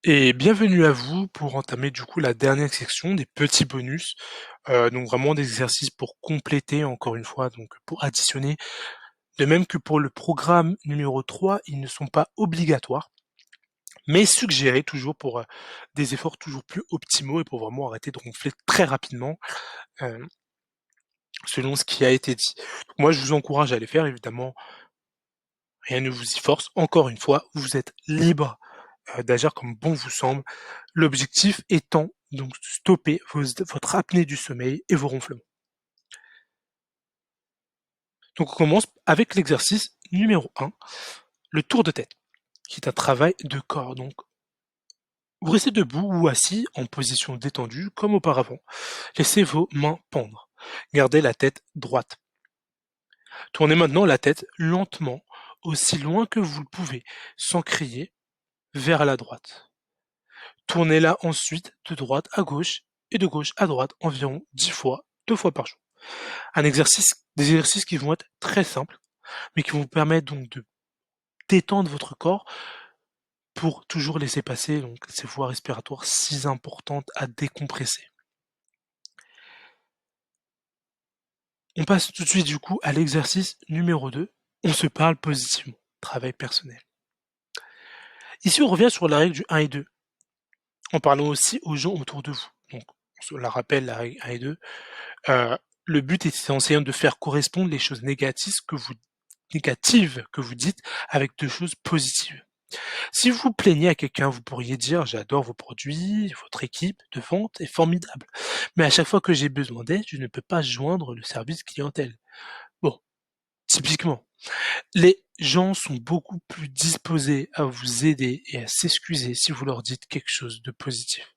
Et bienvenue à vous pour entamer du coup la dernière section des petits bonus, donc vraiment des exercices pour compléter encore une fois, donc pour additionner. De même que pour le programme numéro 3, ils ne sont pas obligatoires, mais suggérés toujours pour, des efforts toujours plus optimaux et pour vraiment arrêter de ronfler très rapidement, hem, selon ce qui a été dit. Donc moi je vous encourage à les faire évidemment, rien ne vous y force. Encore une fois, vous êtes libre d'agir comme bon vous semble. L'objectif étant donc stopper votre apnée du sommeil et vos ronflements. Donc on commence avec l'exercice numéro 1, le tour de tête, qui est un travail de corps. Donc vous restez debout ou assis en position détendue comme auparavant. Laissez vos mains pendre. Gardez la tête droite. Tournez maintenant la tête lentement, aussi loin que vous le pouvez, sans crier, vers la droite. Tournez-la ensuite de droite à gauche et de gauche à droite environ 10 fois, 2 fois par jour. Des exercices qui vont être très simples, mais qui vont vous permettre donc de détendre votre corps pour toujours laisser passer donc ces voies respiratoires si importantes à décompresser. On passe tout de suite du coup à l'exercice numéro 2. On se parle positivement, travail personnel. Ici, on revient sur la règle du 1 et 2, en parlant aussi aux gens autour de vous. Donc, on se la rappelle, la règle 1 et 2. Euh, le but est essentiellement de faire correspondre les choses négatives que vous dites avec de choses positives. Si vous vous plaignez à quelqu'un, vous pourriez dire: «J'adore vos produits, votre équipe de vente est formidable, mais à chaque fois que j'ai besoin d'aide, je ne peux pas joindre le service clientèle». Bon, typiquement, les gens sont beaucoup plus disposés à vous aider et à s'excuser si vous leur dites quelque chose de positif.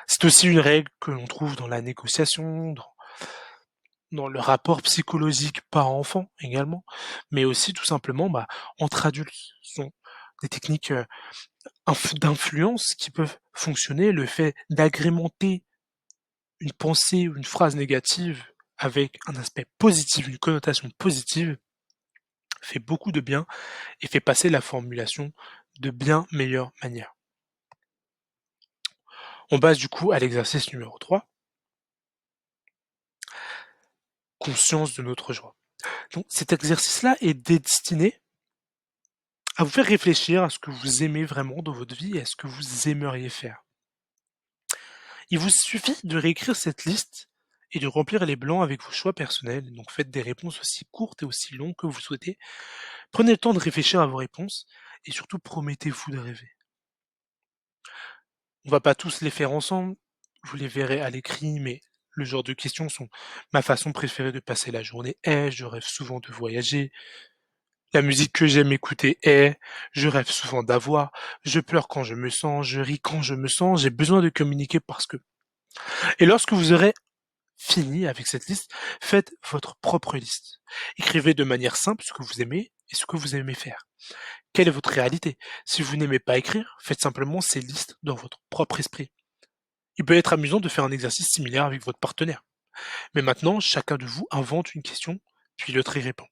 C'est aussi une règle que l'on trouve dans la négociation, dans le rapport psychologique parent-enfant également, mais aussi tout simplement, entre adultes. Ce sont des techniques, d'influence qui peuvent fonctionner. Le fait d'agrémenter une pensée ou une phrase négative avec un aspect positif, une connotation positive, fait beaucoup de bien et fait passer la formulation de bien meilleure manière. On passe du coup à l'exercice numéro 3, conscience de notre joie. Donc cet exercice-là est destiné à vous faire réfléchir à ce que vous aimez vraiment dans votre vie et à ce que vous aimeriez faire. Il vous suffit de réécrire cette liste et de remplir les blancs avec vos choix personnels. Donc faites des réponses aussi courtes et aussi longues que vous souhaitez. Prenez le temps de réfléchir à vos réponses et surtout promettez-vous de rêver. On va pas tous les faire ensemble, vous les verrez à l'écrit, mais le genre de questions sont: ma façon préférée de passer la journée est, je rêve souvent de voyager, la musique que j'aime écouter est, je rêve souvent d'avoir, je pleure quand je me sens, je ris quand je me sens, j'ai besoin de communiquer parce que. Et lorsque vous aurez fini avec cette liste, faites votre propre liste. Écrivez de manière simple ce que vous aimez et ce que vous aimez faire. Quelle est votre réalité? Si vous n'aimez pas écrire, faites simplement ces listes dans votre propre esprit. Il peut être amusant de faire un exercice similaire avec votre partenaire. Mais maintenant, chacun de vous invente une question, puis l'autre y répond.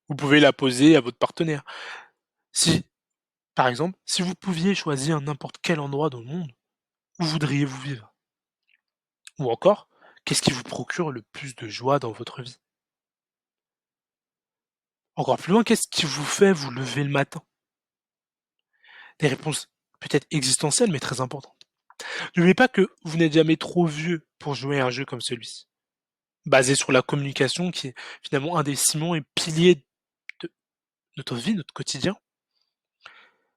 Vous pouvez la poser à votre partenaire. Si, par exemple, si vous pouviez choisir n'importe quel endroit dans le monde, où voudriez-vous vivre? Ou encore, qu'est-ce qui vous procure le plus de joie dans votre vie? Encore plus loin, qu'est-ce qui vous fait vous lever le matin? Des réponses peut-être existentielles, mais très importantes. N'oubliez pas que vous n'êtes jamais trop vieux pour jouer à un jeu comme celui-ci, basé sur la communication qui est finalement un des ciments et piliers de notre vie, notre quotidien.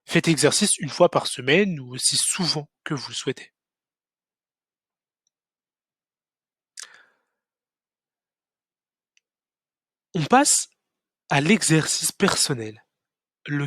Faites exercice une fois par semaine ou aussi souvent que vous le souhaitez. On passe à l'exercice personnel.